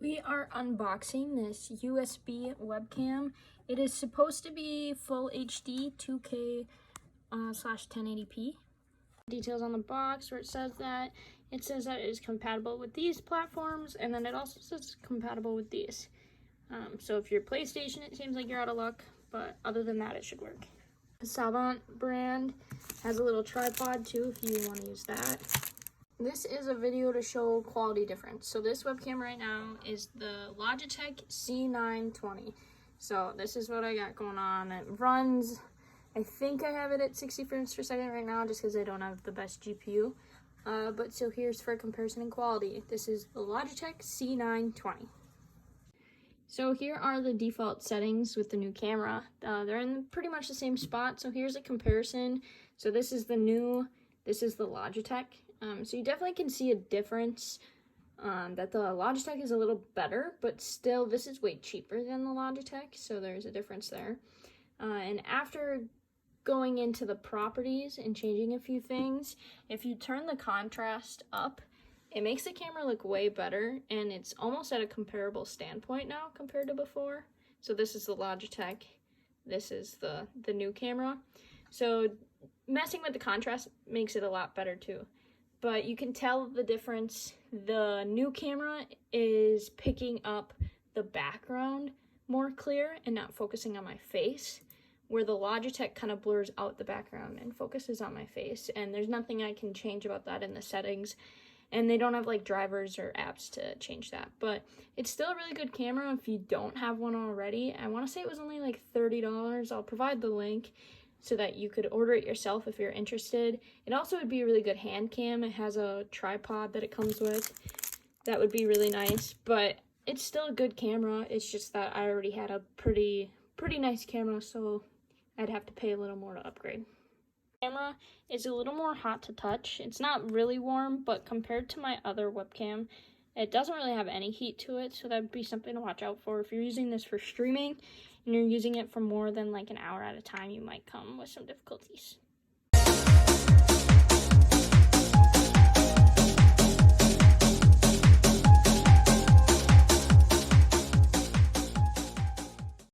We are unboxing this USB webcam. It is supposed to be full HD 2K slash 1080p. Details on the box where it says that it is compatible with these platforms, and then it also says it's compatible with these. So if you're PlayStation, it seems like you're out of luck, but other than that, it should work. Pasavant brand has a little tripod too if you want to use that. This is a video to show quality difference. So this webcam right now is the Logitech C920. So this is what I got going on. It runs, I think I have it at 60 frames per second right now just because I don't have the best GPU. But so here's for comparison and quality. This is the Logitech C920. So here are the default settings with the new camera. They're in pretty much the same spot. So here's a comparison. So this is the new, this is the Logitech. So you definitely can see a difference, that the Logitech is a little better, but still this is way cheaper than the Logitech, so there's a difference there. And after going into the properties and changing a few things, if you turn the contrast up, it makes the camera look way better, and it's almost at a comparable standpoint now compared to before. So this is the Logitech, this is the new camera. So messing with the contrast makes it a lot better too. But you can tell the difference. The new camera is picking up the background more clear and not focusing on my face, where the Logitech kind of blurs out the background and focuses on my face. And there's nothing I can change about that in the settings. And they don't have like drivers or apps to change that. But it's still a really good camera if you don't have one already. I want to say it was only like $30. I'll provide the link so that you could order it yourself if you're interested. It also would be a really good hand cam. It has a tripod that it comes with. That would be really nice, but it's still a good camera. It's just that I already had a pretty nice camera, so I'd have to pay a little more to upgrade. The camera is a little more hot to touch. It's not really warm, but compared to my other webcam, it doesn't really have any heat to it, so that would be something to watch out for. If you're using this for streaming and you're using it for more than like an hour at a time, you might come with some difficulties.